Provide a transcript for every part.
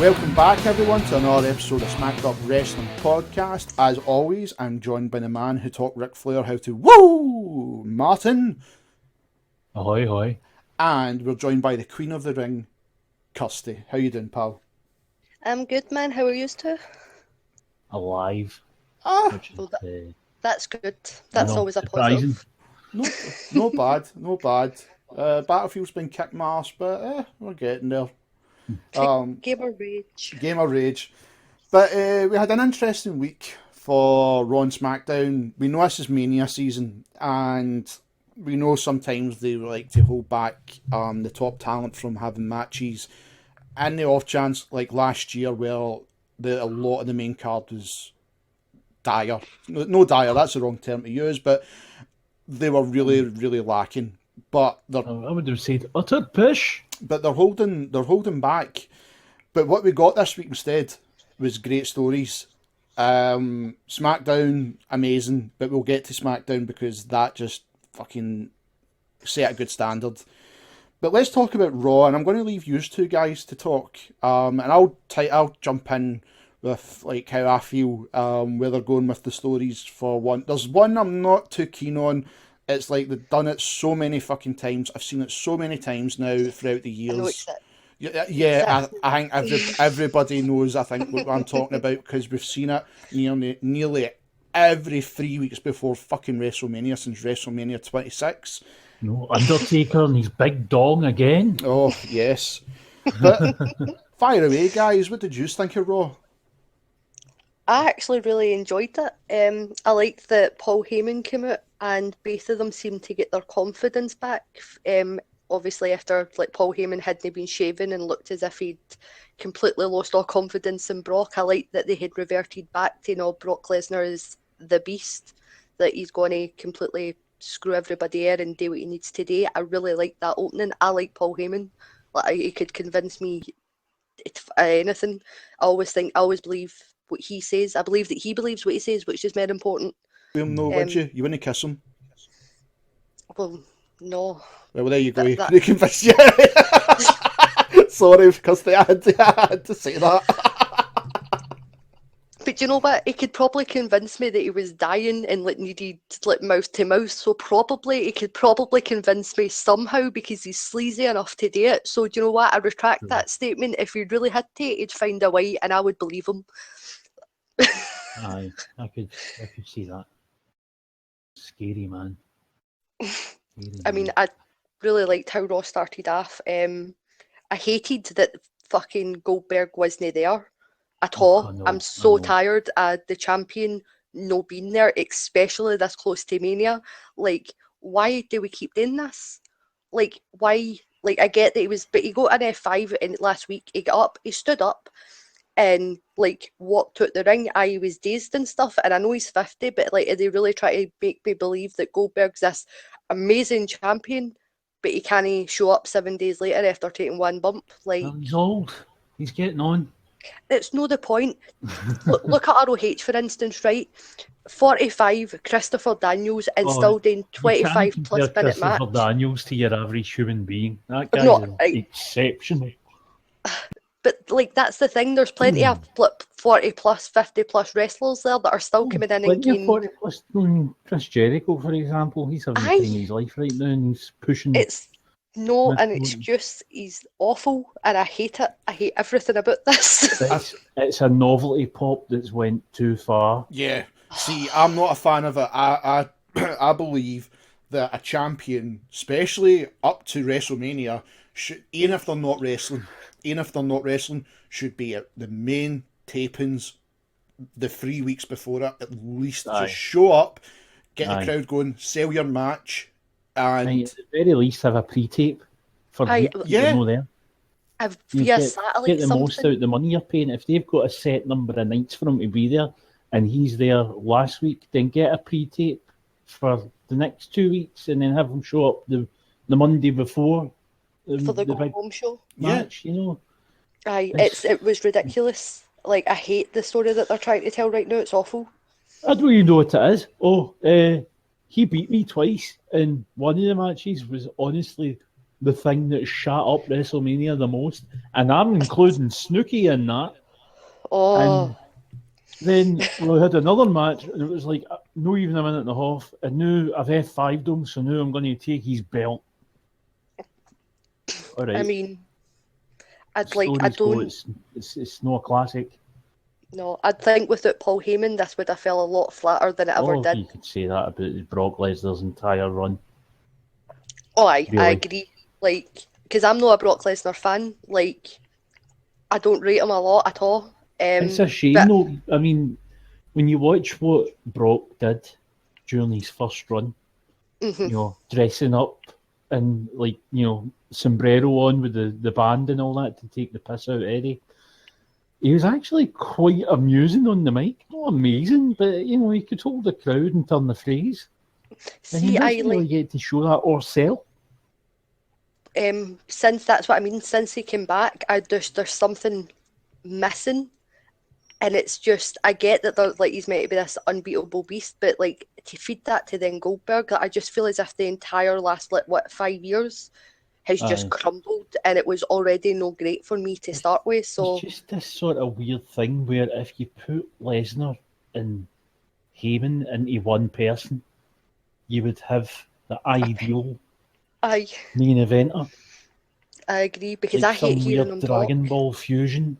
Welcome back, everyone, to another episode of Smacked Up Wrestling Podcast. As always, I'm joined by the man who taught Ric Flair how to woo, Martin. Ahoy, ahoy. And we're joined by the Queen of the Ring, Kirsty. How you doing, pal? I'm good, man. How are you two? Alive. Which is, that's good. That's always a positive. No bad, no bad. Battlefield's been kick my arse, but we're getting there. Game of Rage. Game of Rage. But we had an interesting week for Raw and Smackdown. We know this is Mania season, and we know sometimes they like to hold back the top talent from having matches. And the off chance, like last year, where a lot of the main card was dire. No dire, that's the wrong term to use, but they were really, really lacking. But I would have said utter pish. But they're holding back. But what we got this week instead was great stories. SmackDown, amazing, but we'll get to SmackDown because that just fucking set a good standard. But let's talk about Raw, and I'm going to leave you two guys to talk. And I'll jump in with like how I feel where they're going with the stories for one. There's one I'm not too keen on. It's like they've done it so many fucking times. I've seen it so many times now throughout the years. Yeah, I think everybody knows, I think, what I'm talking about, because we've seen it nearly every 3 weeks before fucking WrestleMania since WrestleMania 26. No, Undertaker and his big dong again. Oh, yes. But fire away, guys. What did you think of Raw? I actually really enjoyed it. I liked that Paul Heyman came out and both of them seemed to get their confidence back. Obviously, after like Paul Heyman hadn't been shaven and looked as if he'd completely lost all confidence in Brock, I liked that they had reverted back to Brock Lesnar is the beast, that he's going to completely screw everybody here and do what he needs to do. I really like that opening. I like Paul Heyman. Like, he could convince me anything. I always believe what he says. I believe that he believes what he says, which is more important. Would you? You wouldn't kiss him? Well, no. Well, there you go. You convinced you. Sorry, because I had to say that. But you know what? He could probably convince me that he was dying and like needed like mouth to mouth. So he could probably convince me somehow because he's sleazy enough to do it. So do you know what? I retract that statement. If he really had to, he'd find a way, and I would believe him. Aye, I could see that. Scary, man. I mean, I really liked how Raw started off. I hated that fucking Goldberg wasn't there at all. No, I'm so tired of the champion no being there, especially this close to Mania. Like, why do we keep doing this? Like, why? Like, I get that but he got an F5 in last week. He got up, he stood up, and like walked out the ring. I was dazed and stuff, and I know he's 50, but like, they really try to make me believe that Goldberg's this amazing champion, but he can't show up 7 days later after taking one bump. Like, well, he's old. He's getting on. It's no the point. Look at ROH, for instance, right? 45, Christopher Daniels, and still doing 25 plus minute match. Christopher Daniels to your average human being. That guy is exceptional. But like, that's the thing. There's plenty of 40 plus, 50 plus wrestlers there that are still coming in and getting 40 plus. Chris Jericho, for example, he's having the time of his life right now, and he's pushing. It's no an excuse. He's awful, and I hate it. I hate everything about this. It's a novelty pop that's went too far. Yeah. See, I'm not a fan of it. I believe that a champion, especially up to WrestleMania, even if they're not wrestling, should be at the main tapings the 3 weeks before it, at least. Just show up, get the crowd going, sell your match, and at the very least have a pre-tape for people there. Get the most out of the money you're paying. If they've got a set number of nights for him to be there, and he's there last week, then get a pre-tape for the next 2 weeks, and then have him show up the Monday before for the big home show match. It was ridiculous. Like, I hate the story that they're trying to tell right now. It's awful. I don't even know what it is. He beat me twice, and one of the matches was honestly the thing that shut up WrestleMania the most, and I'm including Snooki in that. Oh, And then we had another match, and it was like no even a minute and a half. And now I've F5'd him, so now I'm going to take his belt. All right. I mean, I Stories go, don't it's not a classic. know. I'd think without Paul Heyman, this would have fell a lot flatter than it ever did. You could say that about Brock Lesnar's entire run. Oh, I Really. agree. Like, because I'm not a Brock Lesnar fan. Like, I don't rate him a lot at all. It's a shame, but- though. I mean, when you watch what Brock did during his first run, Mhm. you know, dressing up and, like, you know, sombrero on with the band and all that to take the piss out of Eddie. He was actually quite amusing on the mic. Not amazing, but, you know, he could hold the crowd and turn the phrase. And he See, I doesn't really get to show that or sell. since that's what I mean. Since he came back, there's something missing. And it's just, I get that he's meant to be this unbeatable beast, but like to feed that to then Goldberg, I just feel as if the entire last 5 years has just Aye. crumbled, and it was already no great for me to start with. So It's just this sort of weird thing where if you put Lesnar and Heyman into one person, you would have the ideal I main eventer. agree, because Like I hate some hearing weird him Dragon Ball fusion.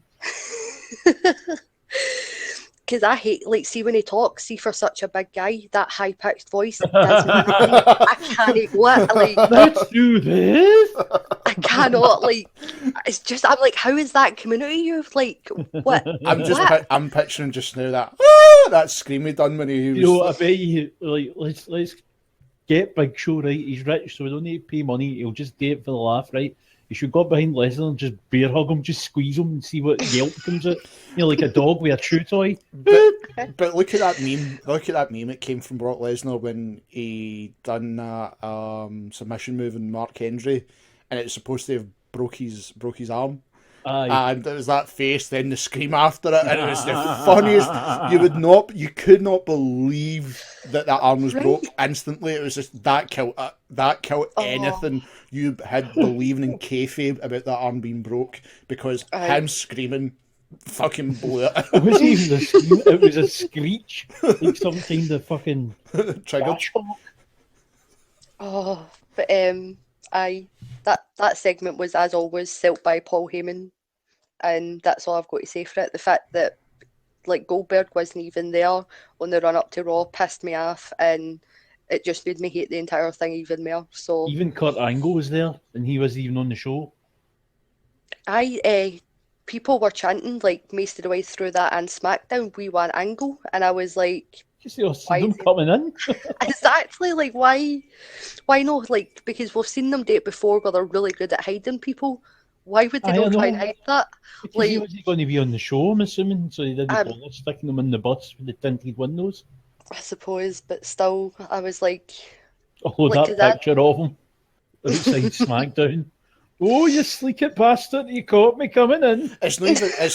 Because I hate, see when he talks, see for such a big guy, that high pitched voice does not. I can't what Let's do this. I cannot It's just I'm like, how is that community? You've what? I'm picturing just now that scream he done when he was. You know, I bet you let's get Big Show right. He's rich, so we don't need to pay money. He'll just do it for the laugh, right? You should go behind Lesnar and just bear hug him, just squeeze him and see what yelp comes out. You know, like a dog with a chew toy. But look at that meme. Look at that meme. It came from Brock Lesnar when he done that submission move in Mark Henry, and it was supposed to have broke his arm. Aye. And it was that face, then the scream after it, and it was the funniest. You could not believe that arm was broke instantly. It was just that killed anything you had believing in kayfabe about that arm being broke, because him screaming fucking blew it. It wasn't even a scream, it was a screech, like some kind of fucking trigger. Oh, but that segment was, as always, set by Paul Heyman, and that's all I've got to say for it. The fact that Goldberg wasn't even there on the run up to Raw pissed me off, and it just made me hate the entire thing even more. So even Kurt Angle was there, and he wasn't even on the show. People were chanting most of the way through that and SmackDown, "We want Angle," and I was like, You see them coming in. exactly, why no? Because we've seen them do it before where they're really good at hiding people. Why would they not try and hide that? Because he wasn't going to be on the show, I'm assuming, so they didn't bother sticking them in the bus with the tinted windows. I suppose, but still, I was like... Oh, that picture of him outside SmackDown. Oh, you sleek-it bastard, you caught me coming in. It's not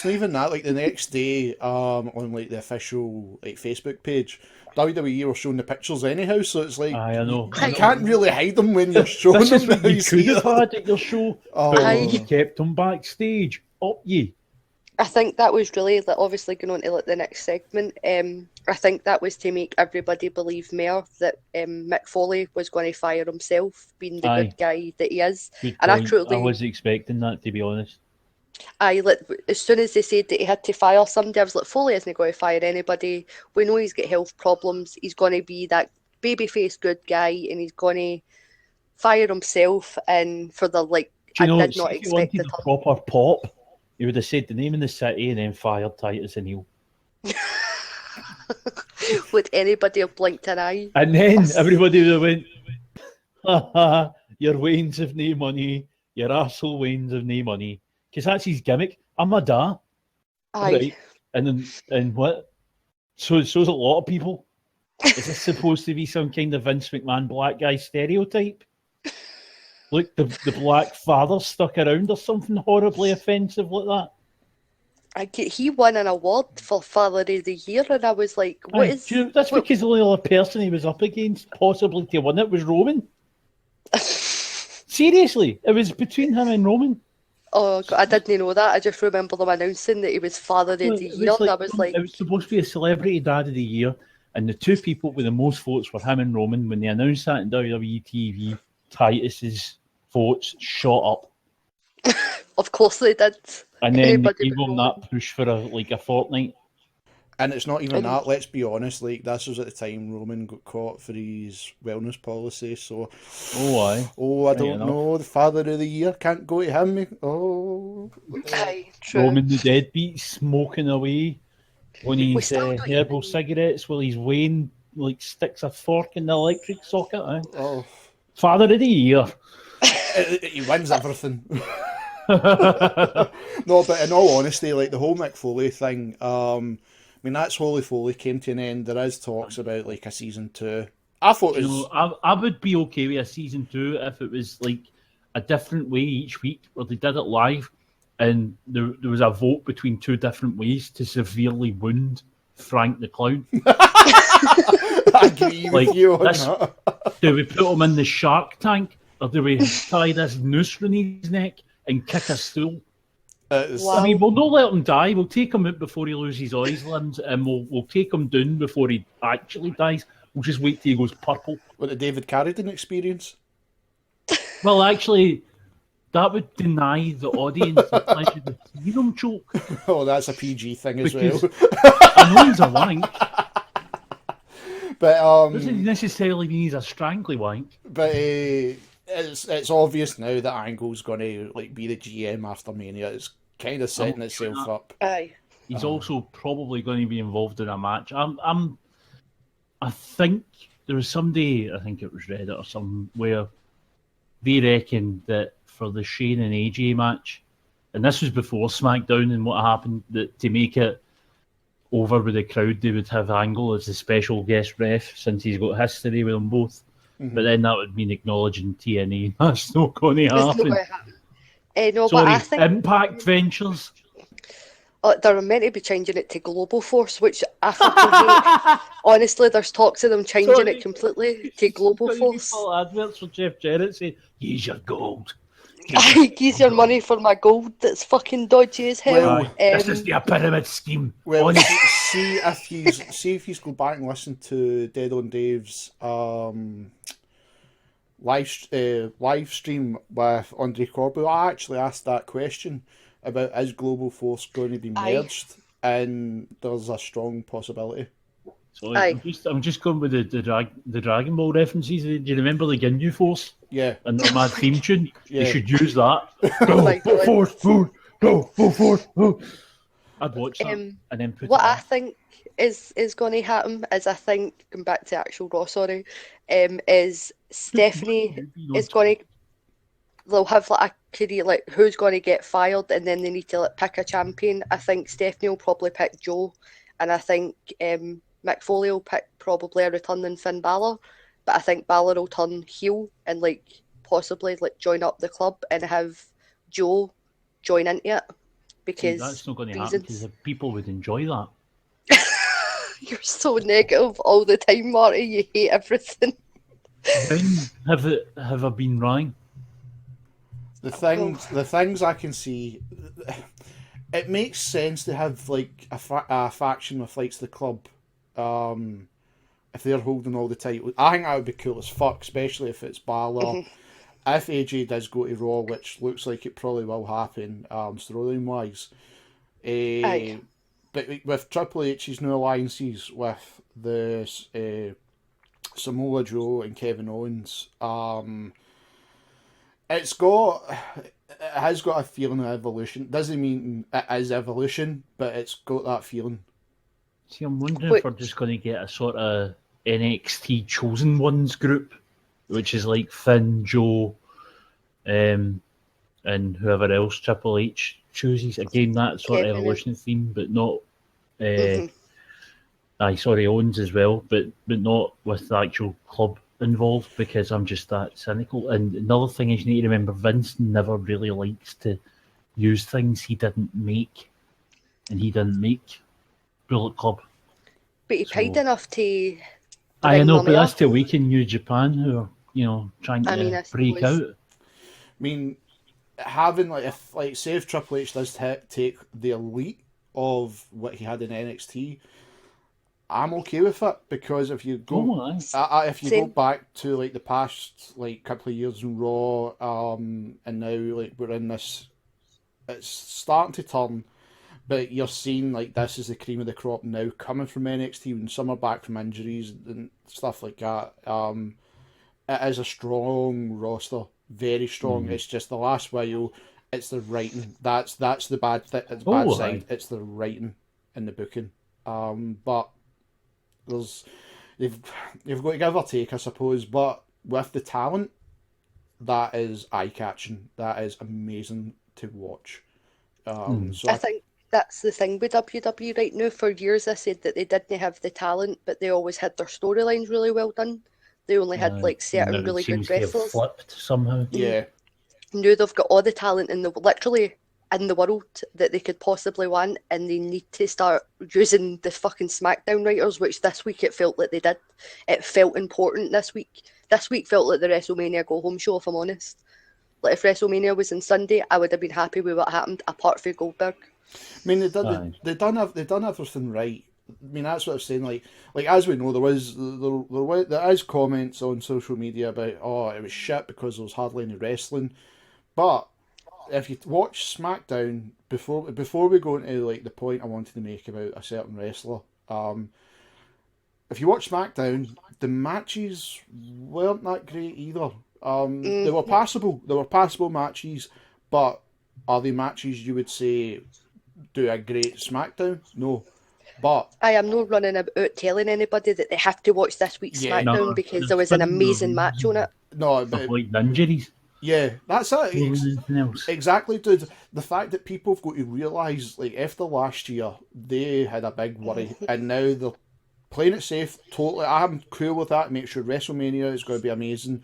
even that. The next day, on the official Facebook page, WWE were showing the pictures anyhow, so it's I know. You can't really hide them when you're showing this them. Is what you could have had at your show, but you kept them backstage. Up ye. I think that was really, obviously going on to the next segment, I think that was to make everybody believe more that Mick Foley was going to fire himself, being the good guy that he is. Good and point. I was expecting that, to be honest. As soon as they said that he had to fire somebody, I was like, Foley isn't going to fire anybody. We know he's got health problems. He's going to be that babyface good guy, and he's going to fire himself. And for the I did not expect the proper pop. He would have said the name in the city and then fired Titus O'Neil. Would anybody have blinked an eye? And then everybody would have went, ha ha, your Waynes have no money, your arsehole Waynes have no money. Because that's his gimmick. I'm a da. Aye. Right? And what? So's a lot of people. Is this supposed to be some kind of Vince McMahon black guy stereotype? Like the black father stuck around or something horribly offensive like that? He won an award for Father of the Year, and I was like, because the only other person he was up against possibly to win it was Roman. Seriously, it was between him and Roman. Oh, God, I didn't know that. I just remember them announcing that he was Father of the Well, Year, and I was like, it was supposed to be a celebrity dad of the year, and the two people with the most votes were him and Roman. When they announced that in WWE TV, Titus's votes shot up, of course they did. and then they Anybody gave but him Roman. that push for a fortnight. And it's not even And- that, let's be honest, like, this was at the time Roman got caught for his wellness policy, so... Oh, aye. Oh, I Right don't enough. know, the Father of the Year can't go to him. Oh... Aye, true. Roman the deadbeat smoking away on We his still don't herbal even- cigarettes while he's Wayne sticks a fork in the electric socket. Aye. Oh... Father of the year. He wins everything. No, but in all honesty, like, the whole Mick Foley thing, I mean, that's Holy Foley came to an end. There is talks about, like, a season 2. I thought it You was... know, I would be okay with a season 2 if it was like a different way each week, where they did it live, and there was a vote between two different ways to severely wound Frank the Clown. I agree Like, with you on this- that. Do we put him in the shark tank, or do we tie this noose around his neck and kick a stool? It's- Wow. I mean, we'll not let him die. We'll take him out before he loses all his limbs, and we'll take him down before he actually dies. We'll just wait till he goes purple. What the David Carradine experience? Well, actually, that would deny the audience the pleasure of seeing him choke. Oh, that's a PG thing as Because- well. And Wayne's a wank. But Doesn't necessarily mean he's a strangly wank. it's obvious now that Angle's going to like be the GM after Mania. It's kind of setting itself up. Aye. He's also probably going to be involved in a match. I think there was somebody, I think it was Reddit or something, where they reckon that for the Shane and AJ match, and this was before SmackDown and what happened, that to make it over with the crowd, they would have Angle as the special guest ref, since he's got history with them both. But then that would mean acknowledging TNA. That's not going to It's not happen. going to happen. No, Sorry, but I think Impact Ventures. they're meant to be changing it to Global Force, which I fucking hate. Honestly, there's talks of them changing Sorry. it completely to Global Force. Adverts for Jeff Jarrett saying, "Use your gold." I use your money for my gold that's fucking dodgy as hell. Well, This is a pyramid scheme. Well, Honest- see if you go back and listen to Dead on Dave's live stream with Andre Corbo. I actually asked that question about is Global Force going to be Aye. merged, and there's a strong possibility. So Aye. I'm just going with the Dragon Ball references. Do you remember the Ginyu Force Yeah, and the mad theme tune? Yeah. You should use that. Oh my Go God. Force, food. Go Force. Go. I'd watch that and then put What it I on. think is going to happen is, I think, going back to actual Raw, sorry, is Stephanie is going to, they'll have like a career, like who's going to get fired, and then they need to like pick a champion. I think Stephanie will probably pick Joe, and I think Mick Foley will pick probably a returning Finn Balor, but I think Balor will turn heel and like possibly like join up the club and have Joe join into it, because That's not going to happen because people would enjoy that. You're so negative all the time, Marty. You hate everything. When have I been wrong? the things I can see, it makes sense to have like a faction with likes the club. If they're holding all the titles, I think that would be cool as fuck, especially if it's Balor. If AJ does go to Raw, which looks like it probably will happen, storyline wise. Aye. But with Triple H's new alliances with the Samoa Joe and Kevin Owens, it has got a feeling of evolution. Doesn't mean it is evolution, but it's got that feeling. See, I'm wondering if we're just going to get a sort of NXT Chosen Ones group, which is like Finn, Joe, and whoever else Triple H chooses. Again, that sort of Kevin. evolution theme, but not. Owens as well, but not with the actual club involved, because I'm just that cynical. And another thing is, you need to remember, Vince never really likes to use things he didn't make, and he didn't make Bullet Club. But he paid So- enough to. I bring know, money but that's up. to weaken New Japan, who are trying to I mean, I break suppose. out. mean, having say if Triple H does take the elite of what he had in NXT, I'm okay with it, because if you go if you go back to like the past like couple of years in Raw, and now like we're in this, it's starting to turn, but you're seeing like this is the cream of the crop now coming from NXT when some are back from injuries and stuff like that. It is a strong roster, very strong. It's just the last while, it's the writing. That's the bad side. It's the writing and the booking. But you've got to give or take, I suppose. But with the talent, that is eye catching. That is amazing to watch. So I think that's the thing with WWE right now. For years, I said that they didn't have the talent, but they always had their storylines really well done. They only had like certain really good wrestlers. Flipped somehow. Yeah. Now they've got all the talent literally in the world that they could possibly want, and they need to start using the fucking SmackDown writers, which this week it felt like they did. It felt important this week. This week felt like the WrestleMania go home show, if I'm honest. Like if WrestleMania was on Sunday, I would have been happy with what happened, apart from Goldberg. I mean, they done everything right. I mean, that's what I'm saying. Like as we know, there is comments on social media about, oh, it was shit because there was hardly any wrestling. But if you watch SmackDown, before we go into like the point I wanted to make about a certain wrestler, if you watch SmackDown, the matches weren't that great either. They were passable. They were passable matches, but are they matches you would say do a great SmackDown? No. But I am not running about telling anybody that they have to watch this week's SmackDown because there was an amazing match on it. No, but like injuries. Yeah, that's it. Exactly, dude. The fact that people have got to realise, like, after last year, they had a big worry, and now they're playing it safe. Totally, I'm cool with that. Make sure WrestleMania is going to be amazing.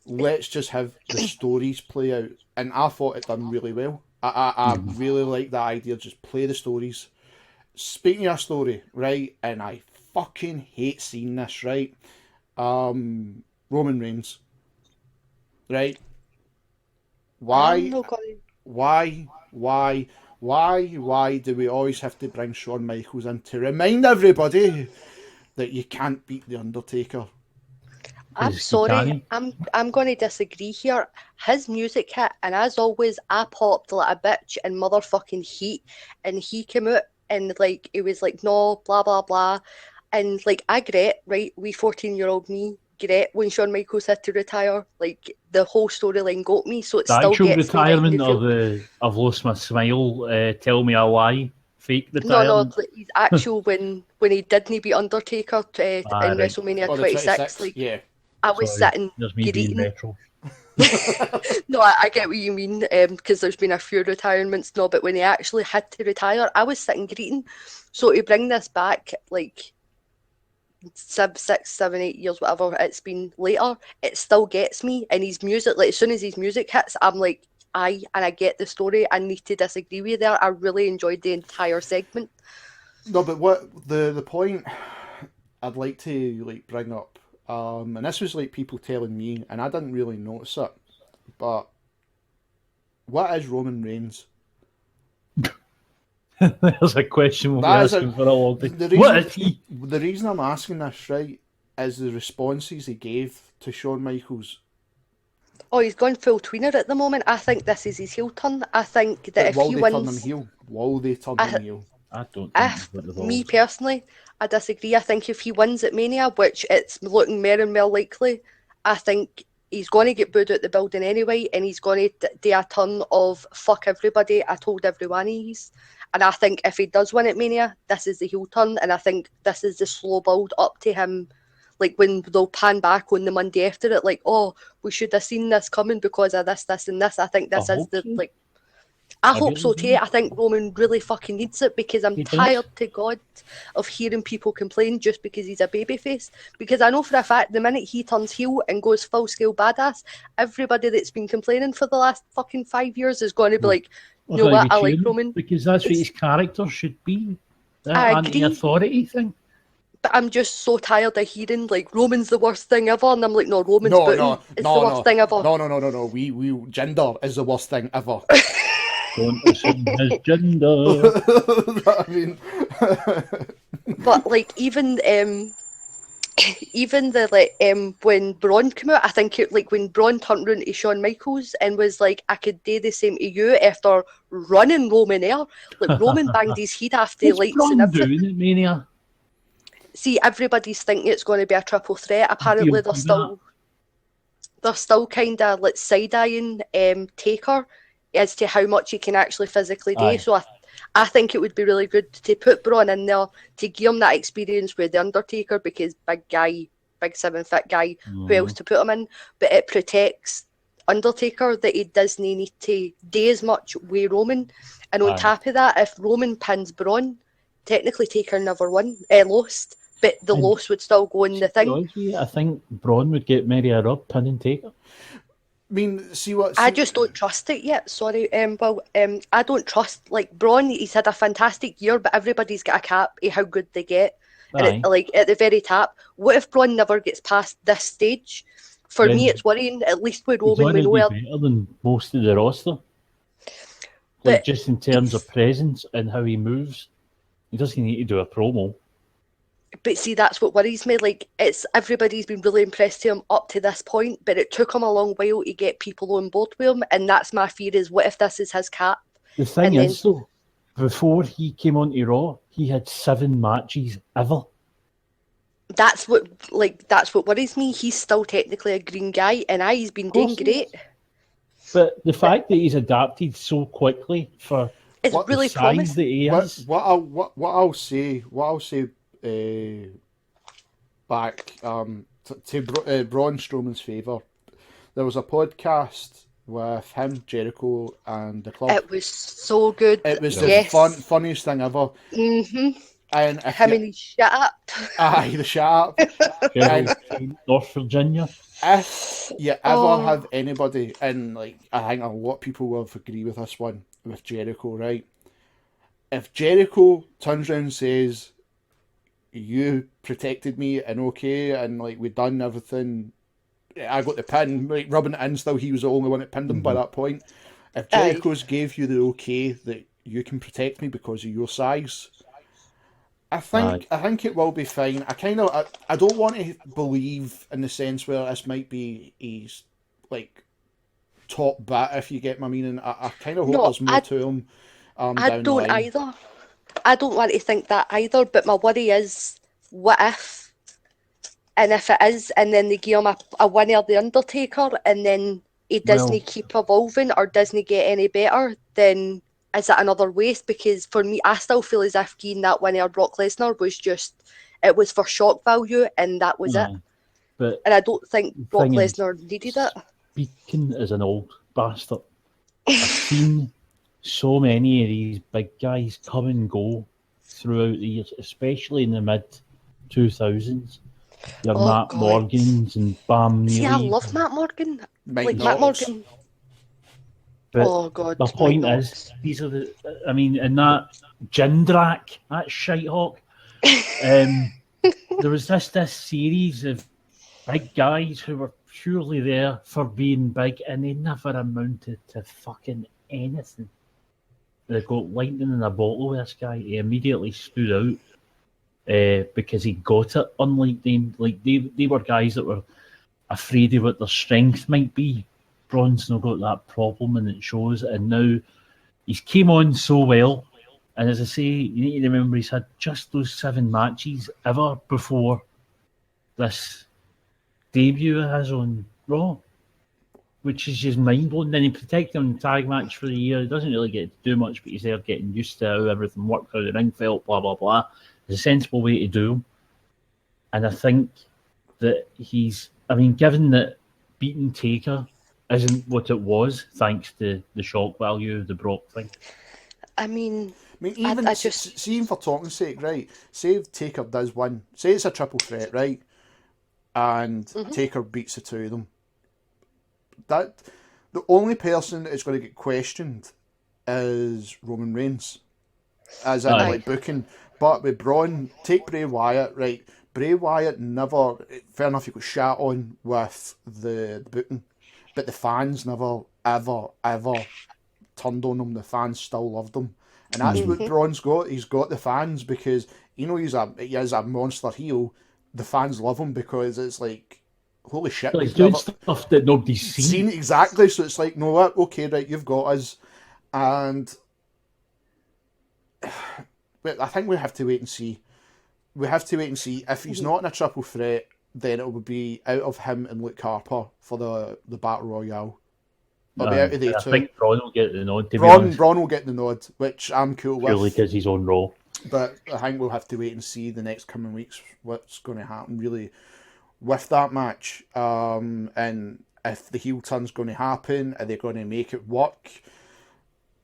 Let's just have the stories play out, and I thought it done really well. I really like that idea. Just play the stories. Speaking of a story, right, and I fucking hate seeing this, right? Roman Reigns, right? Why do we always have to bring Shawn Michaels in to remind everybody that you can't beat The Undertaker? I'm sorry, I'm going to disagree here. His music hit, and as always, I popped like a bitch in motherfucking heat, and he came out and like it was like no blah blah blah, and like I get right, we 14-year-old me get when Shawn Michaels had to retire. Like the whole storyline got me, so it the still actual gets retirement me. Or the I've lost my smile. Tell me a lie. Fake retirement. No, his actual when he didn't beat Undertaker in WrestleMania 26. Like yeah. I was sitting greeting. Retro. No, I get what you mean, because there's been a few retirements, no, but when he actually had to retire, I was sitting greeting. So to bring this back, like 6, 7, 8 years, whatever it's been later, it still gets me. And his music, like as soon as his music hits, I'm like, and I get the story. I need to disagree with you there. I really enjoyed the entire segment. No, but what the point I'd like to like bring up, and this was like people telling me, and I didn't really notice it, but what is Roman Reigns? There's a question we'll be asking for a long time. What is he? The reason I'm asking this, right, is the responses he gave to Shawn Michaels. Oh, he's gone full tweener at the moment. I think this is his heel turn. I think that if he wins... Will they turn him heel? I don't think me personally, I disagree. I think if he wins at Mania, which it's looking more and more likely, I think he's going to get booed out the building anyway, and he's going to do a turn of fuck everybody, I told everyone he's. And I think if he does win at Mania, this is the heel turn, and I think this is the slow build up to him. Like when they'll pan back on the Monday after it, like, oh, we should have seen this coming because of this, and this. I think this is the like. I hope so too. I think Roman really fucking needs it because I'm tired to God of hearing people complain just because he's a babyface. Because I know for a fact the minute he turns heel and goes full scale badass, everybody that's been complaining for the last fucking 5 years is going to be like, you know what, I like Roman. Because that's what his character should be. That I anti-authority thing. But I'm just so tired of hearing like Roman's the worst thing ever, and I'm like, no, Roman's No, booty no, is no, the worst thing ever. no. We gender is the worst thing ever. Don't assume his gender. I mean, But like even the like when Braun came out, I think it like when Braun turned around to Shawn Michaels and was like, I could do the same to you after running Roman air. Like Roman banged his head off the What's lights and Braun everything. doing at Mania? See, everybody's thinking it's going to be a triple threat. Apparently, Deal with that. they're still kind of like side-eyeing Taker as to how much he can actually physically do. Aye. So I think it would be really good to put Braun in there to give him that experience with the Undertaker, because big guy, big 7 foot guy, who else to put him in? But it protects Undertaker that he doesn't need to do as much with Roman. And on Aye. top of that, if Roman pins Braun, technically Taker never lost, but the And- loss would still go in the To be thing. honest with you, I think Braun would get Mary a rub, pin and Taker. I mean, see what I just don't trust it yet. Sorry, I don't trust like Braun. He's had a fantastic year, but everybody's got a cap of how good they get, and Aye. like at the very top. What if Braun never gets past this stage? For me, Then it's worrying. At least with He's Roman, we know. already better than most of the roster. But Like just in terms of presence and how he moves, he doesn't need to do a promo. But see, that's what worries me. Like, it's everybody's been really impressed with him up to this point, but it took him a long while to get people on board with him, and that's my fear: is what if this is his cap? The thing And then- is, though, before he came onto Raw, he had 7 matches ever. That's what worries me. He's still technically a green guy, and he's been doing course he great. But the fact that he's adapted so quickly for It's What- really the size promising. that he what is, I'll say back to Braun Strowman's favour. There was a podcast with him, Jericho, and the club. It was so good. It was the yes. funniest thing ever. Mm-hmm. And if Him you, and his shut up. aye, the sharp. Gerald, North Virginia. If you ever Oh. have anybody, and like I think a lot of people will agree with this one with Jericho, right? If Jericho turns around and says, "You protected me and okay, and like we done everything," I got the pin, like rubbing it in. Still, he was the only one that pinned him by that point. If Jericho's gave you the okay that you can protect me because of your size, I think it will be fine. I don't want to believe in the sense where this might be his like top bit, if you get my meaning. I kind of hope No, there's more to him. I Down the don't line. either. I don't want to think that either. But my worry is, what if? And if it is, and then they give him a winner of the Undertaker, and then he doesn't Well- keep evolving or doesn't get any better, then is it another waste? Because for me, I still feel as if getting that winner Brock Lesnar was it was for shock value, and that was it. Aye. But And I don't think Brock thing is- Lesnar needed it. speaking as an old bastard, I've seen so many of these big guys come and go throughout the years, especially in the mid 2000s. Your Oh, Matt God. Morgans and Bam See, I Neely. love Matt Morgan. Mike Like Matt Knox. Morgan. But Oh God. the Mike point Knox. is, these are the. I mean, in that Jindrak, that shitehawk, there was this series of big guys who were purely there for being big, and they never amounted to fucking anything. They got lightning in a bottle with this guy. He immediately stood out because he got it. Unlike them, like they were guys that were afraid of what their strength might be. Braun's not got that problem, and it shows. And now he's came on so well. And as I say, you need to remember he's had just those 7 matches ever before this debut he has on Raw, which is just mind blowing. Then he protected him in tag match for the year. He doesn't really get to do much, but he's there getting used to how everything worked, how the ring felt, blah blah blah. It's a sensible way to do him, and I think that given that beating Taker isn't what it was, thanks to the shock value of the Brock thing. I mean, Even I just- see, for talking's sake, right? Say if Taker does win, say it's a triple threat, right? And Taker beats the two of them. That the only person that is going to get questioned is Roman Reigns. as in like booking. But with Braun, take Bray Wyatt, right? Bray Wyatt never, fair enough, he got shat on with the booking, but the fans never, ever, ever turned on him. The fans still loved him. And that's what Braun's got. He's got the fans because, he is a monster heel. The fans love him because it's like, holy shit. He's doing stuff that nobody's seen. Exactly. So it's like, no, what? Okay, right, you've got us. And I think we have to wait and see. We have to wait and see. If he's not in a triple threat, then it will be out of him and Luke Harper for the Battle Royale. It'll be out of there too. I think Braun will get the nod. Braun will get the nod, which I'm cool with. Purely because he's on Raw. But I think we'll have to wait and see the next coming weeks what's going to happen really with that match. And if the heel turn's going to happen, are they going to make it work?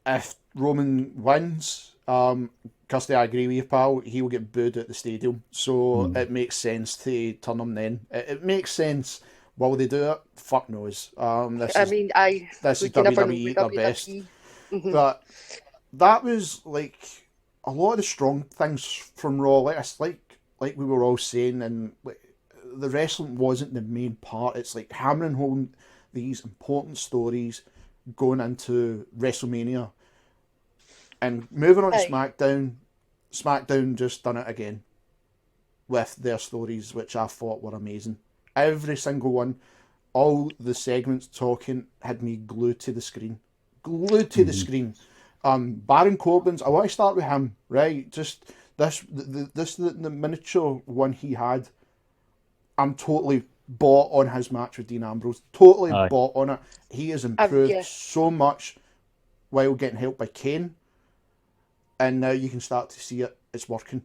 If Roman wins, Kirsty, I agree with you, pal. He will get booed at the stadium, so it makes sense to turn him then. It makes sense. Will they do it? Fuck knows. This is WWE at their best. But that was like a lot of the strong things from Raw. Like we were all saying, and like, the wrestling wasn't the main part. It's like hammering home these important stories going into WrestleMania. And moving on to SmackDown, SmackDown just done it again with their stories, which I thought were amazing. Every single one, all the segments talking had me glued to the screen. Glued to the screen. Baron Corbin's, I want to start with him, right? Just the miniature one he had. I'm totally bought on his match with Dean Ambrose. Totally bought on it. He has improved so much while getting helped by Kane. And now you can start to see it. It's working.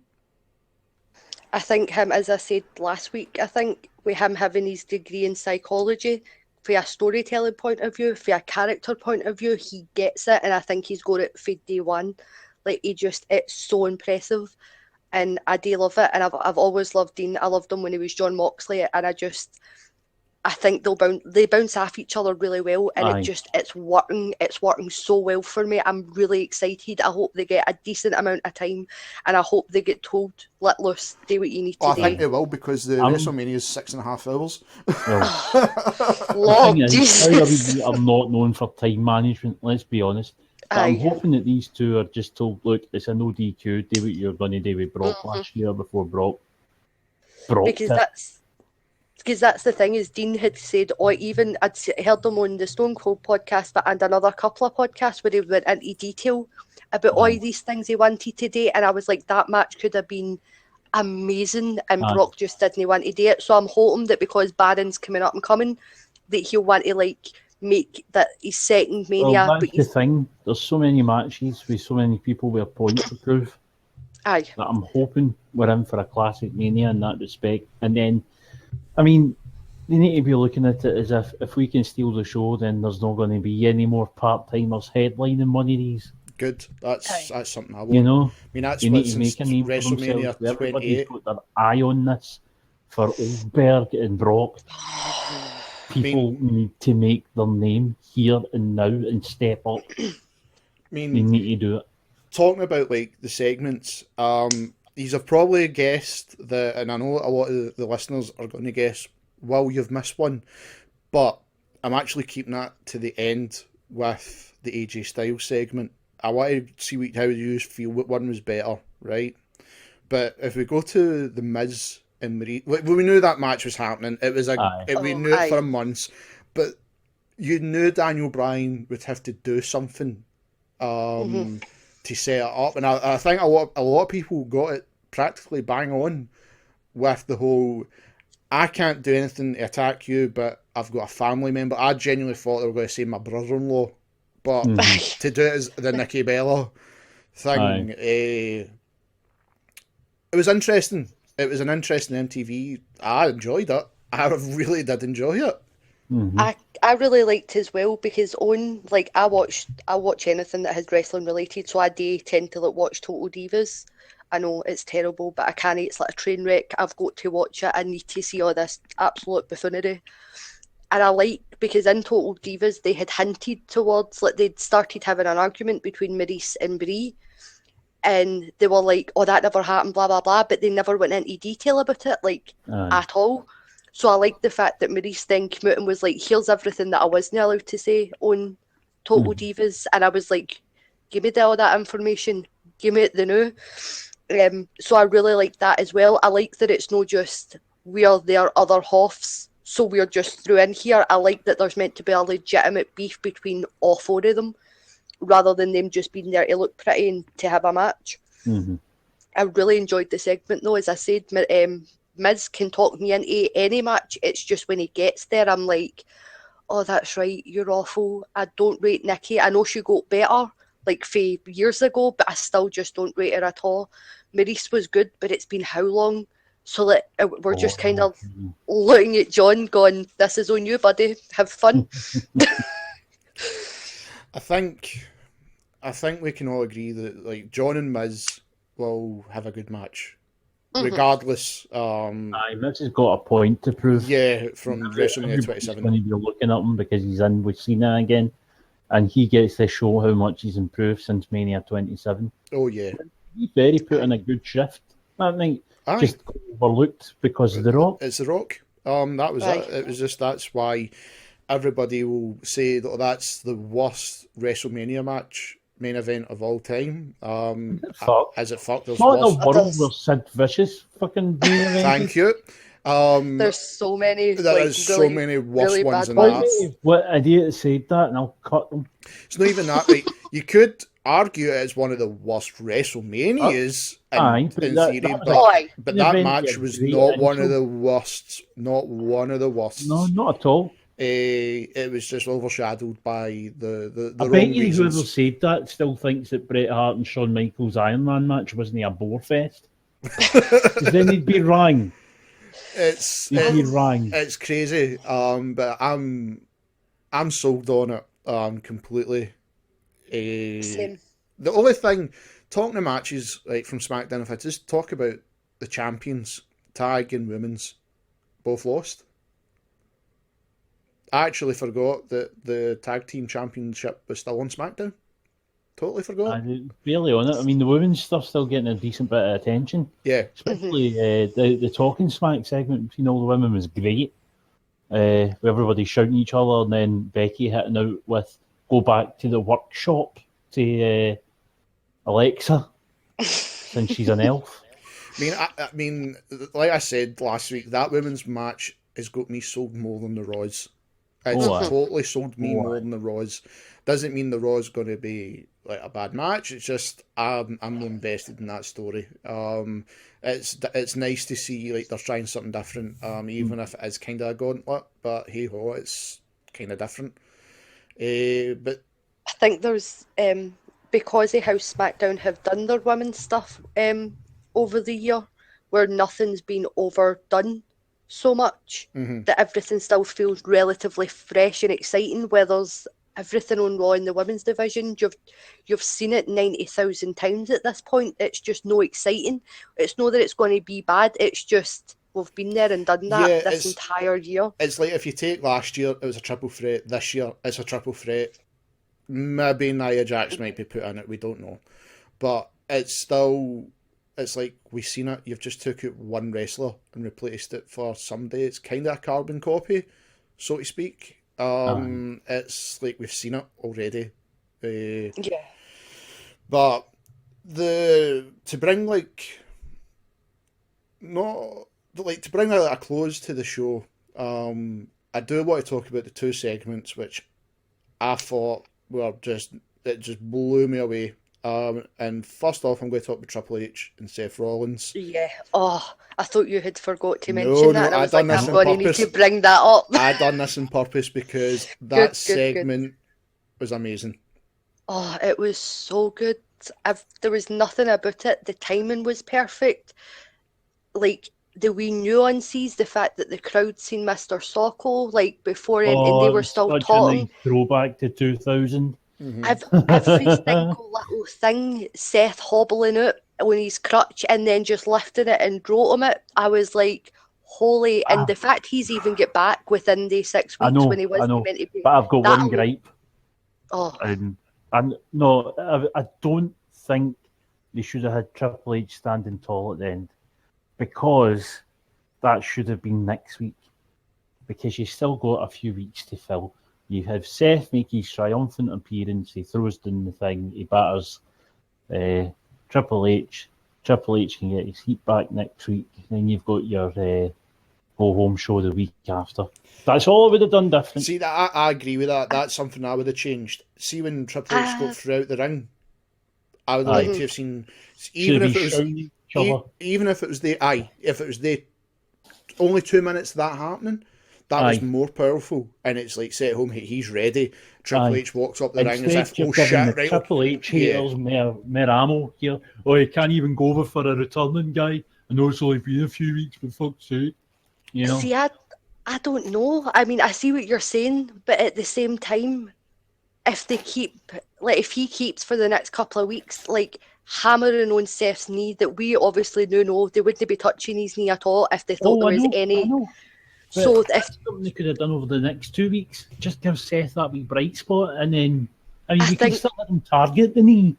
I think him, as I said last week, I think with him having his degree in psychology, from a storytelling point of view, from a character point of view, he gets it. And I think he's got it for day one. Like, it's so impressive. And I do love it. And I've always loved Dean. I loved him when he was John Moxley. And I think they bounce off each other really well, and it's working. It's working so well for me. I'm really excited. I hope they get a decent amount of time, and I hope they get told, "Let loose, do what you need to do." I think they will, because the WrestleMania is 6.5 hours. Lord Jesus, WWE are not known for time management. Let's be honest. But I'm hoping that these two are just told, "Look, it's a no DQ. Do what you're going to do with Brock last year before Brock." Because that's the thing, is Dean had said, or even I'd heard them on the Stone Cold podcast, and another couple of podcasts where he went into detail about all these things he wanted to do, and I was like, that match could have been amazing, and Brock just didn't want to do it. So I'm hoping that because Baron's coming up and coming, that he'll want to like make that his second Mania. Well, that's the thing. There's so many matches with so many people with a point to prove. That I'm hoping we're in for a classic Mania in that respect, and then. I mean, they need to be looking at it as if we can steal the show, then there's not going to be any more part-timers headlining one of these. Good. That's something I want. You know? I mean, that's they what need to make a name for WrestleMania themselves. 28. Everybody's got their eye on this for Goldberg and Brock. People need to make their name here and now and step up. They need to do it. Talking about like the segments, these have probably guessed that, and I know a lot of the listeners are going to guess, well, you've missed one, but I'm actually keeping that to the end with the AJ Styles segment. I want to see how you feel, what one was better, right? But if we go to the Miz and Marie, we knew that match was happening. It was we knew it for months, but you knew Daniel Bryan would have to do something. To set it up, and I think a lot of people got it practically bang on with the whole, I can't do anything to attack you, but I've got a family member. I genuinely thought they were going to say my brother-in-law, but to do it as the Nikki Bella thing, it was interesting. It was an interesting MTV. I enjoyed it. I really did enjoy it. I really liked as well, because I watch anything that has wrestling related, so I do tend to watch Total Divas. I know it's terrible, but I can't. It's like a train wreck. I've got to watch it. I need to see all this absolute buffoonery. And I like, because in Total Divas they had hinted towards, like, they'd started having an argument between Maurice and Brie, and they were like, oh, that never happened, blah, blah, blah, but they never went into detail about it, like, at all. So I like the fact that Maurice then came out and was like, here's everything that I wasn't allowed to say on Total Divas, and I was like, give me all that information, give me it the new. So I really like that as well. I like that it's not just, we are their other halves, so we're just through in here. I like that there's meant to be a legitimate beef between all four of them, rather than them just being there to look pretty and to have a match. I really enjoyed the segment though. As I said, Miz can talk me into any match. It's just when he gets there, I'm like, oh, that's right, you're awful. I don't rate Nikki. I know she got better, like, years ago, but I still just don't rate her at all. Maurice was good, but it's been how long? So that we're just kind of looking at John going, this is on you, buddy. Have fun. I think we can all agree that, like, John and Miz will have a good match, regardless. Miz has got a point to prove. Yeah, from WrestleMania 27. When you're looking at him because he's in with Cena again, and he gets to show how much he's improved since Mania 27. Oh yeah, He's very put in a good shift that night. Just overlooked because of The Rock. It's The Rock. That was it. It was just, that's why everybody will say that that's the worst WrestleMania match main event of all time. As it fucked. There's not the world where Sid Vicious fucking main event. Thank you. There's so many. There's so many worse really ones than bad that. What idiot said that, and I'll cut them. It's not even that. Like, you could argue it's one of the worst WrestleManias in theory, but that match was not one of the worst. Not one of the worst. No, not at all. It was just overshadowed by the I wrong bet you reasons. whoever said that still thinks that Bret Hart and Shawn Michaels Iron Man match wasn't a bore fest. Then he'd be wrong. It's crazy. But I'm sold on it completely. Same. The only thing, talking to matches like from SmackDown, if I just talk about the champions, tag and women's, both lost. I actually forgot that the tag team championship was still on SmackDown. Totally forgot. Really on it. I mean, the women's stuff's still getting a decent bit of attention. Yeah. Especially the Talking Smack segment between all the women was great. With everybody shouting at each other, and then Becky hitting out with go back to the workshop to Alexa, since she's an elf. I mean, like I said last week, that women's match has got me sold more than the Raws. It's totally sold me more than the Raws. Doesn't mean the Raw's going to be like a bad match. It's just I'm more invested in that story. It's nice to see like they're trying something different, even if it is kind of a gauntlet. But hey ho, it's kind of different. But I think there's because of how SmackDown have done their women's stuff over the year, where nothing's been overdone so much, that everything still feels relatively fresh and exciting. Where there's everything on Raw in the women's division, you've seen it 90,000 times at this point. It's just no exciting. It's not that it's going to be bad. It's just we've been there and done that this entire year. It's like if you take last year, it was a triple threat. This year, it's a triple threat. Maybe Nia Jax might be put in it. We don't know, but it's still. It's like we've seen it. You've just took out one wrestler and replaced it for somebody. It's kind of a carbon copy, so to speak. It's like we've seen it already. But to bring a close to the show, I do want to talk about the two segments which I thought it just blew me away. And first off, I'm going to talk about Triple H and Seth Rollins. Yeah. Oh, I thought you had forgot to mention that. And I was like, I'm going to need to bring that up. I done this on purpose because that segment was amazing. Oh, it was so good. There was nothing about it. The timing was perfect. Like the wee nuances, the fact that the crowd seen Mr. Socko like before, and they were still talking. A nice throwback to 2000. Every single little thing, Seth hobbling out on his crutch and then just lifting it and drove him it. I was like, holy! And the fact he's even get back within the 6 weeks when he wasn't meant to be. But I've got one gripe. Oh, I don't think they should have had Triple H standing tall at the end, because that should have been next week. Because you still got a few weeks to fill. You have Seth make his triumphant appearance. He throws down the thing. He batters Triple H. Triple H can get his heat back next week. Then you've got your go home show the week after. That's all I would have done different. See, I agree with that. That's something I would have changed. See, when Triple H got throughout the ring, I would like to have seen, even if it was the only 2 minutes of that happening, that was more powerful. And it's like, set home, he's ready. Triple H walks up the ring as if, oh shit, right? Triple H haters more ammo here. Oh, he can't even go over for a returning guy. I know it's only been a few weeks, but fuck's sake. You know? See, I don't know. I mean, I see what you're saying, but at the same time, if he keeps for the next couple of weeks, like, hammering on Seth's knee that we obviously know they wouldn't be touching his knee at all if they thought there was any. So if something they could have done over the next 2 weeks, just give Seth that wee bright spot, and then you can still let him target the knee.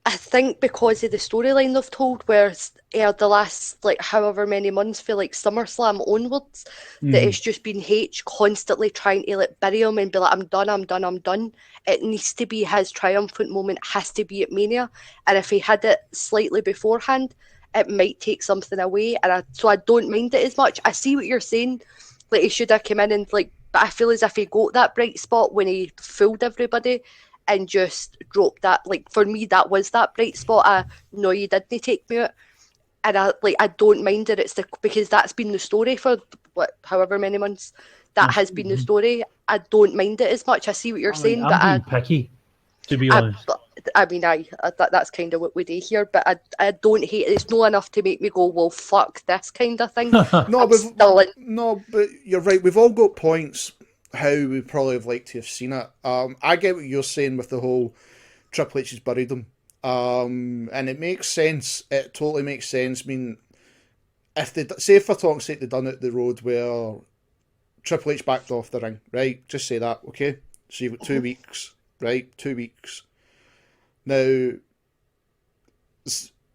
I think because of the storyline they've told, where the last however many months for SummerSlam onwards, that it's just been H constantly trying to bury him and be like, I'm done. It needs to be his triumphant moment, has to be at Mania, and if he had it slightly beforehand, it might take something away, and so I don't mind it as much. I see what you're saying, he should have come in and but I feel as if he got that bright spot when he fooled everybody and just dropped that. For me, that was that bright spot. No, you didn't take me out, and I don't mind it. Because that's been the story for however many months. That has been the story. I don't mind it as much. I see what you're saying, but I'm being picky, to be honest. I mean, that's kind of what we do here, but I don't hate it. It's not enough to make me go, well, fuck this kind of thing. No, but you're right. We've all got points how we probably have liked to have seen it. I get what you're saying with the whole Triple H has buried him. And it makes sense. It totally makes sense. I mean, if for talk's sake they'd done it the road where Triple H backed off the ring, right? Just say that, okay? So you've got 2 weeks, right? 2 weeks. Now,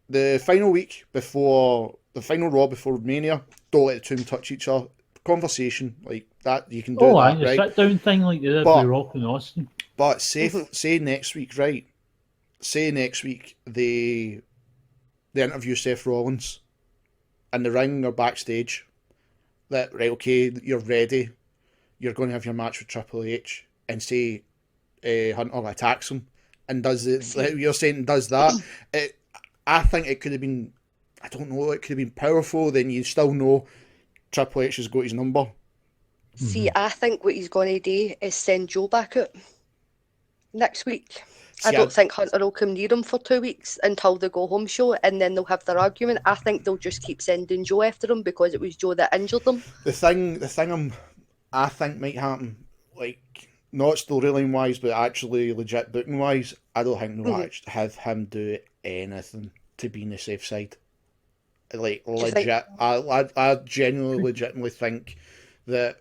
the final week before, the final Raw before Mania, don't let the two of them touch each other. Conversation, like that, you can do that, the right? sit-down thing like they did with Rock and Austin. But say next week, right? Say next week they interview Seth Rollins in the ring or backstage. That, right, okay, you're ready. You're going to have your match with Triple H, and say Hunter attacks him and does it. Like you're saying, does that. I think it could have been. I don't know. It could have been powerful. Then you still know Triple H has got his number. See, I think what he's going to do is send Joe back out next week. I don't think Hunter will come near him for 2 weeks until the go home show, and then they'll have their argument. I think they'll just keep sending Joe after him because it was Joe that injured them. The thing I think might happen, not storyline wise, but actually legit booking wise, I don't think they'll actually have him do anything to be on the safe side. Legit, I genuinely, legitimately think that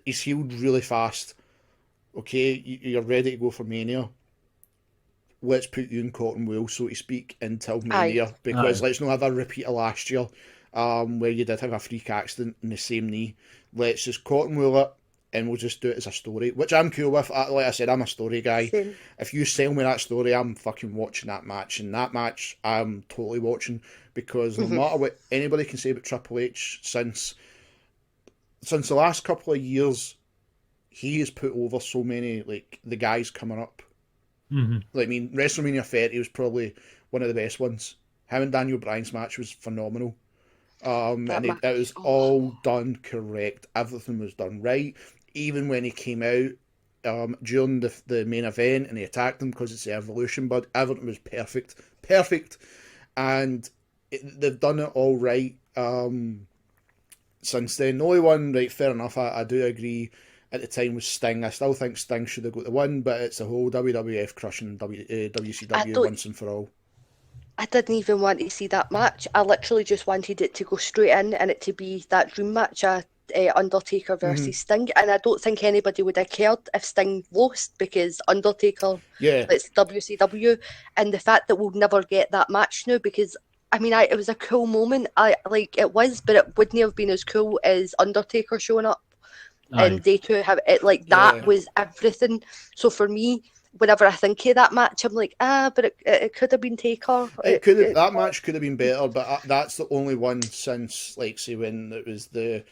he's healed really fast. Okay, you're ready to go for Mania. Let's put you in cotton wool, so to speak, until Mania, because let's not have a repeat of last year, where you did have a freak accident in the same knee. Let's just cotton wool it, and we'll just do it as a story, which I'm cool with. Like I said, I'm a story guy. Same. If you sell me that story, I'm fucking watching that match, and that match I'm totally watching, because no matter what anybody can say about Triple H, since the last couple of years, he has put over so many, the guys coming up. I mean, WrestleMania 30 was probably one of the best ones. Him and Daniel Bryan's match was phenomenal. And it was all done correct. Everything was done right. Even when he came out during the main event and he attacked him because it's the Evolution, but everything was perfect. And they've done it all right since then. The only one, right, fair enough, I do agree, at the time was Sting. I still think Sting should have got the win, but it's a whole WWF crushing WCW once and for all. I didn't even want to see that match. I literally just wanted it to go straight in and it to be that dream match. I Undertaker versus Sting, and I don't think anybody would have cared if Sting lost, because Undertaker, it's WCW, and the fact that we'll never get that match now, because I mean, it was a cool moment. It was, but it wouldn't have been as cool as Undertaker showing up. And they two have it that was everything. So for me, whenever I think of that match, I'm like, but it could have been Taker. That match could have been better, but that's the only one since, like, say, when it was the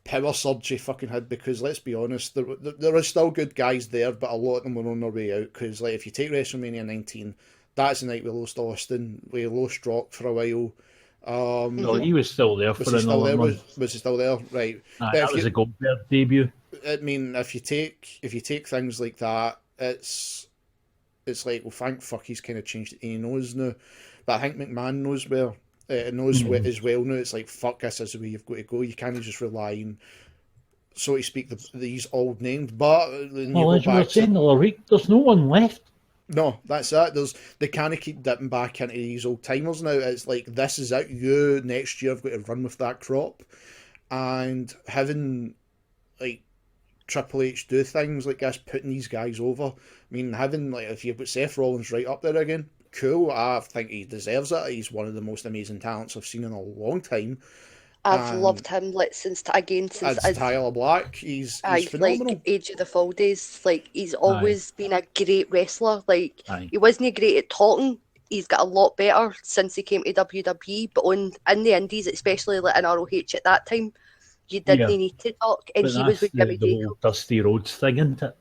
power surge he fucking had. Because let's be honest, there are still good guys there, but a lot of them were on their way out. Because, like, if you take WrestleMania 19, that's the night we lost Austin. We lost Rock for a while. No, he was still there for another month. Was he still there? Right. That was a Goldberg debut. I mean, if you take things like that, it's like, well, thank fuck he's kind of changed it. He knows now, but I think McMahon knows well. Knows as well now. It's like, fuck, this is the way you've got to go. You can't just rely on, so to speak, these old names. But as we were saying the other week, there's no one left. No, that's it. They can't keep dipping back into these old timers now. It's like, this is it. You next year have got to run with that crop, and having like Triple H do things like this, putting these guys over. I mean, having, like, if you've got Seth Rollins right up there again, cool. I think he deserves it. He's one of the most amazing talents I've seen in a long time. I've loved him since Tyler Black. He's phenomenal. Like Age of the Fall days. Like, he's always been a great wrestler. Like, he wasn't great at talking. He's got a lot better since he came to WWE. But in the Indies, especially like in ROH at that time, you didn't need to talk, and he was with Jimmy the whole Dusty Rhodes thing, isn't it?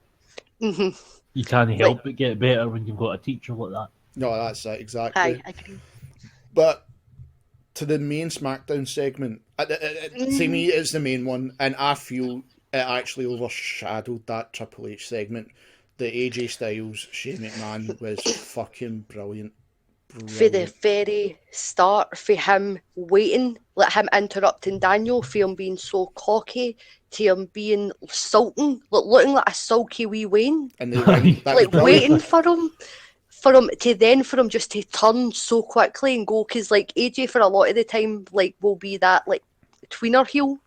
You can't help but get better when you've got a teacher like that. No, that's it, exactly. I agree. But to the main SmackDown segment, to me, it's the main one, and I feel it actually overshadowed that Triple H segment. The AJ Styles, Shane McMahon was fucking brilliant. For the very start, for him waiting, like him interrupting Daniel, for him being so cocky, to him being sulking, looking like a sulky wee Wayne, and like waiting for him just to turn so quickly and go, because like AJ for a lot of the time like will be that like tweener heel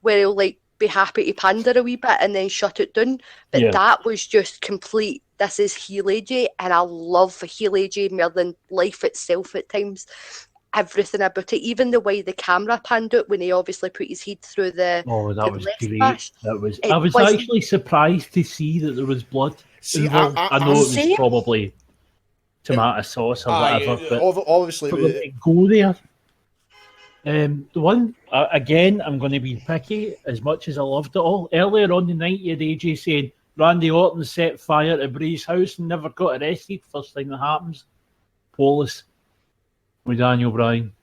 where he'll like be happy to pander a wee bit and then shut it down, but that was just complete. This is heel AJ, and I love heel AJ more than life itself at times. Everything about it, even the way the camera panned out when he obviously put his head through the that was great. I was actually surprised to see that there was blood involved. I know it was probably tomato sauce or whatever, but obviously for them to go there. The one again, I'm going to be picky as much as I loved it all. Earlier on the night, you had AJ saying Randy Orton set fire to Bray's house and never got arrested. First thing that happens, Polis with Daniel Bryan.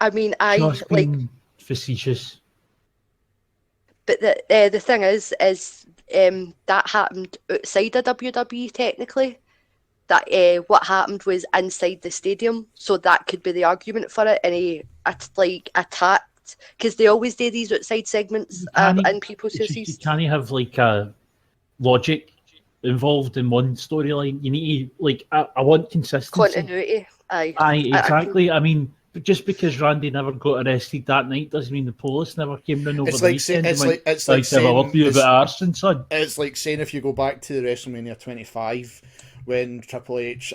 I mean, just being facetious. But the thing is that happened outside of WWE technically. That what happened was inside the stadium, so that could be the argument for it. And he attacked, because they always do these outside segments in people's houses. You can't have like a logic involved in one storyline. You need to, I want consistency. Continuity. Aye, exactly. I mean, just because Randy never got arrested that night doesn't mean the police never came in over the weekend. It's like saying if you go back to the WrestleMania 25 when Triple H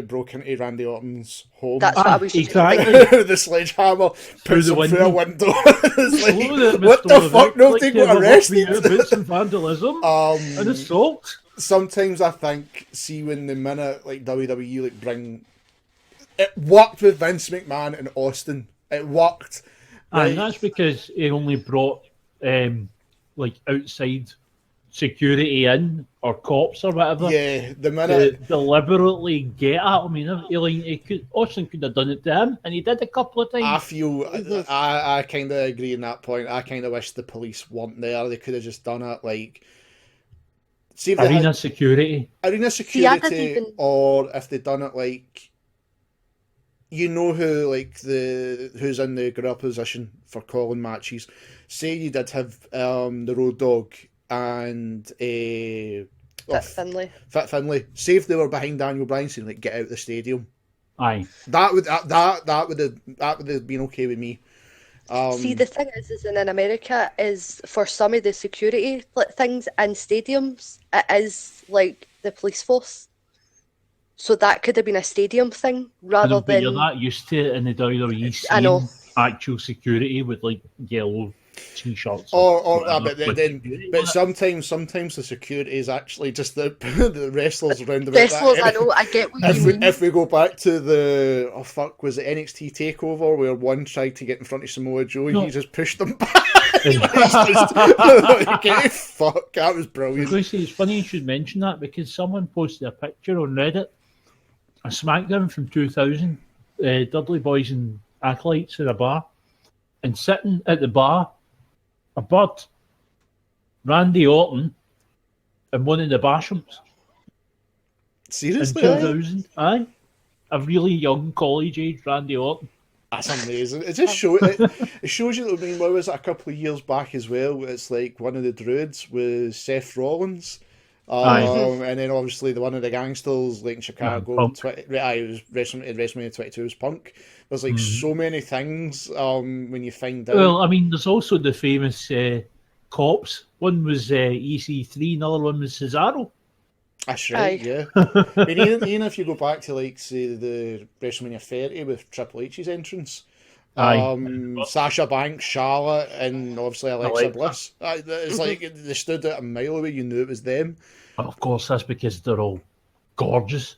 broke into Randy Orton's home. That's what I was exactly. The sledgehammer puts him through a window. Like, what the fuck? Nobody got arrested. Boots and vandalism and assault. Sometimes I think, see, when the minute like WWE like bring. It worked with Vince McMahon and Austin. It worked. And that's because he only brought outside security in or cops or whatever. Yeah, the minute to deliberately get at him. Austin could have done it to him, and he did a couple of times. I feel I kind of agree in that point. I kind of wish the police weren't there. They could have just done it like. Arena security, or if they'd done it like. You know who's in the gorilla position for calling matches. Say you did have the Road Dogg and Fit Finlay. Say if they were behind Daniel Bryan saying like get out of the stadium. Aye. That would have been okay with me. See, the thing is in America, is for some of the security things in stadiums, it is like the police force. So that could have been a stadium thing rather But you're than. not used to it in the WWE I know. scene, actual security with like yellow t-shirts. But sometimes the security is actually just the the wrestlers around about Wrestlers, that. I know, I get what you mean. If we go back to the was it NXT Takeover where one tried to get in front of Samoa Joe, he just pushed them back. Okay, fuck, that was brilliant. It's funny you should mention that because someone posted a picture on Reddit, a SmackDown from 2000, Dudley Boys and Acolytes in a bar, and sitting at the bar, a bird, Randy Orton, and one of the Basham's. Seriously? In 2000, aye. A really young college-age Randy Orton. That's amazing. It just shows you that, I mean, what was it, a couple of years back as well? It's like one of the druids was Seth Rollins. And then obviously one of the gangsters, like in Chicago, it was WrestleMania 22 was Punk. There's like so many things when you find out. Well, I mean, there's also the famous cops. One was EC3, another one was Cesaro. That's right, yeah. I mean, even if you go back to, like, say, the WrestleMania 30 with Triple H's entrance, Sasha Banks, Charlotte, and obviously Alexa Bliss. It's like they stood at a mile away, you knew it was them. But of course, that's because they're all gorgeous,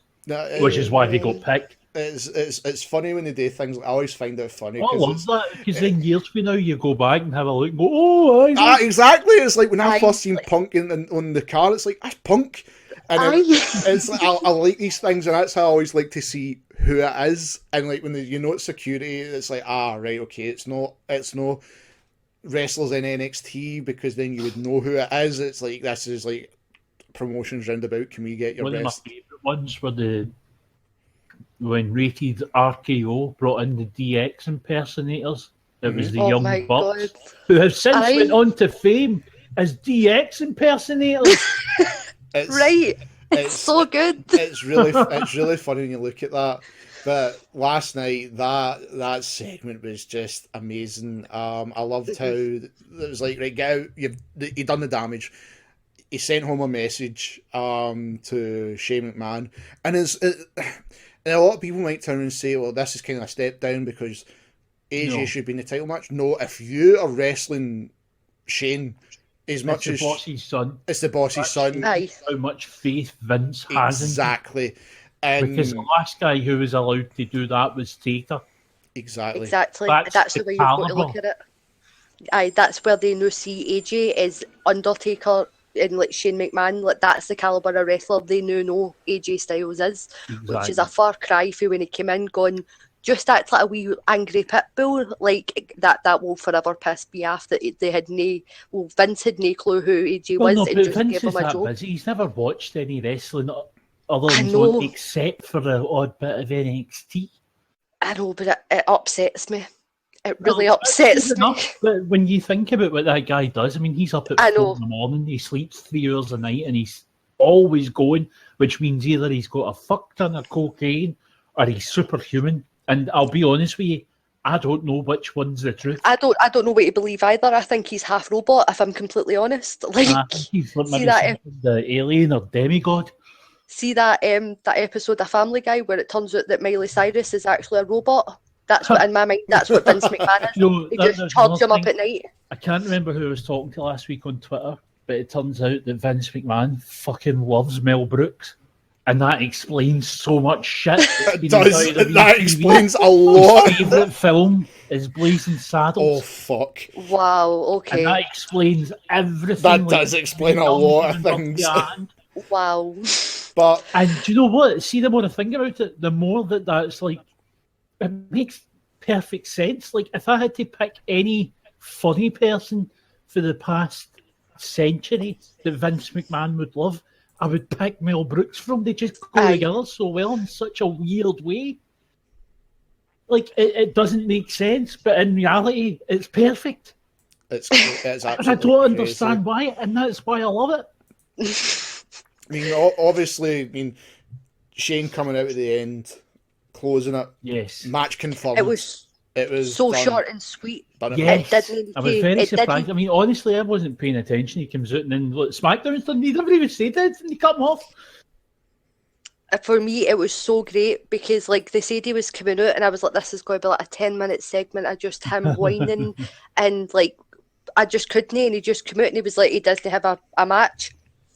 which is why they got picked. It's funny when they do things. I always find it funny. I love that because then years from now you go back and have a look and go, exactly. It's like when I first seen Punk on the car, it's like, that's Punk. And it's like, I like these things, and that's how I always like to see who it is. And like when it's security, it's like, right, okay, it's no wrestlers in NXT, because then you would know who it is. It's like, this is like promotions roundabout. Can we get your best? One of my favourite ones were when Rated RKO brought in the DX impersonators. It was the Young Bucks, who have since went on to fame as DX impersonators. It's so good. It's really funny when you look at that. But last night that segment was just amazing. I loved how it was like, right, get out. You've done the damage. He sent home a message to Shane McMahon, and and a lot of people might turn and say, well, this is kind of a step down because AJ should be in the title match. No, if you are wrestling Shane. As much it's the boss's son. It's the boss's son. Nice. How much faith Vince has exactly. Because the last guy who was allowed to do that was Taker. Exactly. That's the way you've got to look at it. That's where they see AJ is Undertaker and like Shane McMahon. Like, that's the caliber of wrestler they know AJ Styles is, which is a far cry from when he came in going, just act like a wee angry pit bull, like that will forever piss me off that Vince had no clue who AJ was, and just Vince gave him a joke. He's never watched any wrestling other than his own, except for the odd bit of NXT. I know, but it upsets me. It really upsets me. But when you think about what that guy does, I mean, he's up at 4 in the morning, he sleeps 3 hours a night, and he's always going, which means either he's got a fuck ton of cocaine or he's superhuman. And I'll be honest with you, I don't know which one's the truth. I don't know what to believe either. I think he's half robot, if I'm completely honest. Like, I think he's the alien or demigod. See that episode of Family Guy where it turns out that Miley Cyrus is actually a robot? That's what, in my mind, that's what Vince McMahon is. He just charges him up at night. I can't remember who I was talking to last week on Twitter, but it turns out that Vince McMahon fucking loves Mel Brooks. And that explains so much shit. It does. That explains a lot. His favourite film is Blazing Saddles. Oh, fuck. Wow, okay. And that explains everything. That does explain a lot of things. Wow. And do you know what? See, the more I think about it, the more that's like, it makes perfect sense. Like, if I had to pick any funny person for the past century that Vince McMahon would love, I would pick Mel Brooks from. They just go together so well in such a weird way. Like, it doesn't make sense, but in reality, it's perfect. It's absolutely I don't understand why, and that's why I love it. I mean, obviously, Shane coming out at the end, closing it. Yes. Match confirmed. It was It was so done, short and sweet. done it Yes, It didn't I was need- very it surprised. didn't- I mean, honestly, I wasn't paying attention. He comes out and then look, SmackDown's done. He never even said it, and he cut him off. For me, it was so great because, like, they said he was coming out, and I was like, this is going to be like a 10-minute segment of just him whining, and like, I just couldn't. And he just came out and he was like, he doesn't have a match.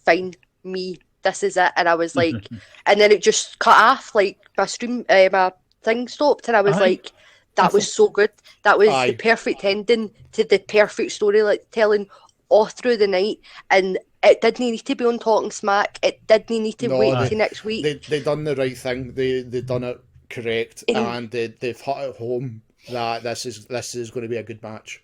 Fine, me, this is it. And I was like, and then it just cut off. Like my stream, my thing stopped, and I was Aye. like, that was so good. That was Aye. the perfect ending to the perfect story, like telling all through the night. And it didn't need to be on Talking Smack. It didn't need to No, wait they- till next week. They done the right thing. They done it correct, and they've hit it home that this is going to be a good match.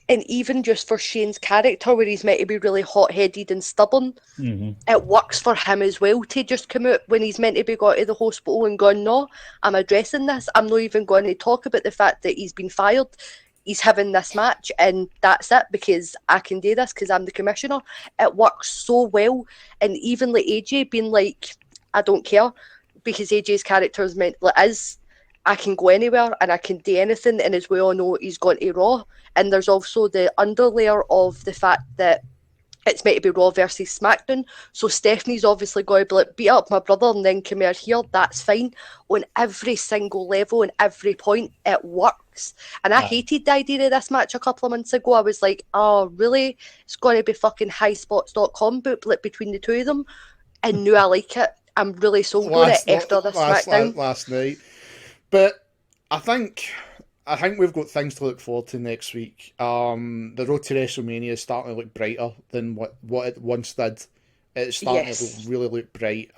And even just for Shane's character, where he's meant to be really hot-headed and stubborn, Mm-hmm. it works for him as well to just come out when he's meant to be going to the hospital and going, no, I'm addressing this. I'm not even going to talk about the fact that he's been fired. He's having this match, and that's it, because I can do this because I'm the commissioner. It works so well. And even like AJ being like, I don't care, because AJ's character is meant like is, I can go anywhere and I can do anything, and as we all know, he's gone to Raw. And there's also the underlayer of the fact that it's meant to be Raw versus SmackDown. So Stephanie's obviously going to be like, beat up my brother and then come out here. That's fine. On every single level and every point, it works. And I hated the idea of this match a couple of months ago. I was like, oh, really? It's going to be fucking highspots.com booklet between the two of them. And now I like it. I'm really sold on it after this SmackDown. Last night. But I think we've got things to look forward to next week. The road to WrestleMania is starting to look brighter than what it once did. It's starting to really look bright.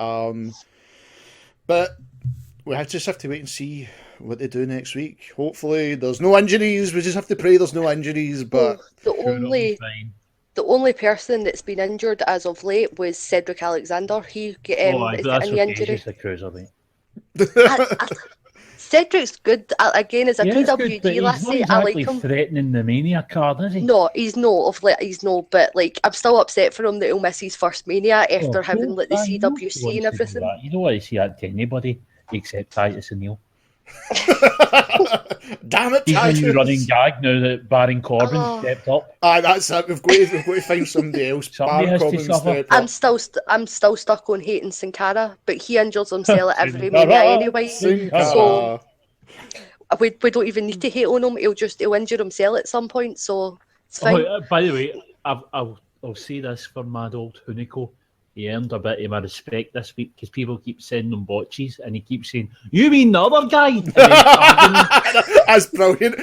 But we just have to wait and see what they do next week. Hopefully there's no injuries. We just have to pray there's no injuries. But The only person that's been injured as of late was Cedric Alexander. He is that's in the injury. Just a cruiserweight. Cedric's good again as a Yeah, he's good, but PWG he's lassie. not I like exactly him. threatening the Mania card, is he? No, he's no. But like, I'm still upset for him that he'll miss his first Mania after having like the CWC and everything. You don't want to see that to anybody except Titus O'Neil. Damn it, He's the Titus! new running gag now that Baron Corbin stepped up. That's it. We've got to find somebody else. Somebody has to Corbin's suffer. stepped up. I'm still stuck on hating Sin Cara, but he injures himself at every Mania anyway. Sin So Cara. we don't even need to hate on him. He'll injure himself at some point, so it's fine. By the way, I'll say this for Mad Old Hunico. He earned a bit of my respect this week because people keep sending him botches and he keeps saying, "You mean the other guy?" And then tagging That's brilliant.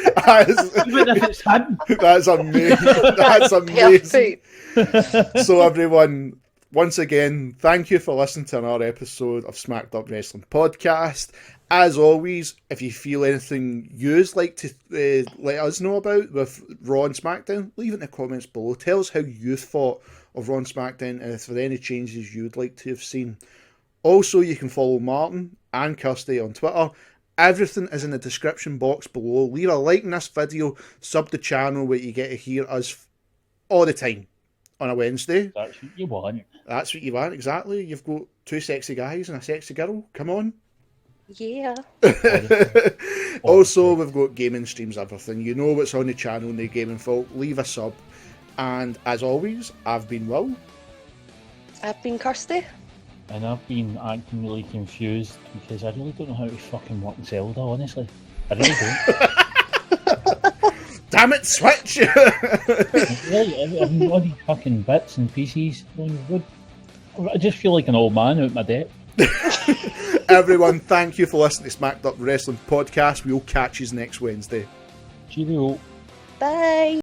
even if it's him. That's amazing. That's amazing. Perfect. So everyone, once again, thank you for listening to another episode of Smacked Up Wrestling Podcast. As always, if you feel anything you'd like to let us know about with Raw and Smackdown, leave it in the comments below. Tell us how you thought of Raw and Smackdown and if there are any changes you'd like to have seen. Also, you can follow Martin and Kirsty on Twitter. Everything is in the description box below. Leave a like in this video, sub the channel where you get to hear us all the time on a Wednesday. That's what you want. That's what you want, exactly. You've got two sexy guys and a sexy girl. Come on. Yeah. Also, we've got gaming streams, everything. You know what's on the channel, No Gaming Fault. Leave a sub. And as always, I've been Will. I've been Kirsty. And I've been acting really confused because I really don't know how to fucking work Zelda, honestly. I really don't. Damn it, Switch! Really, I'm all these fucking bits and pieces going good. I just feel like an old man out my depth. Everyone, thank you for listening to Smacked Up Wrestling Podcast. We'll catch you next Wednesday. Cheerio. Bye.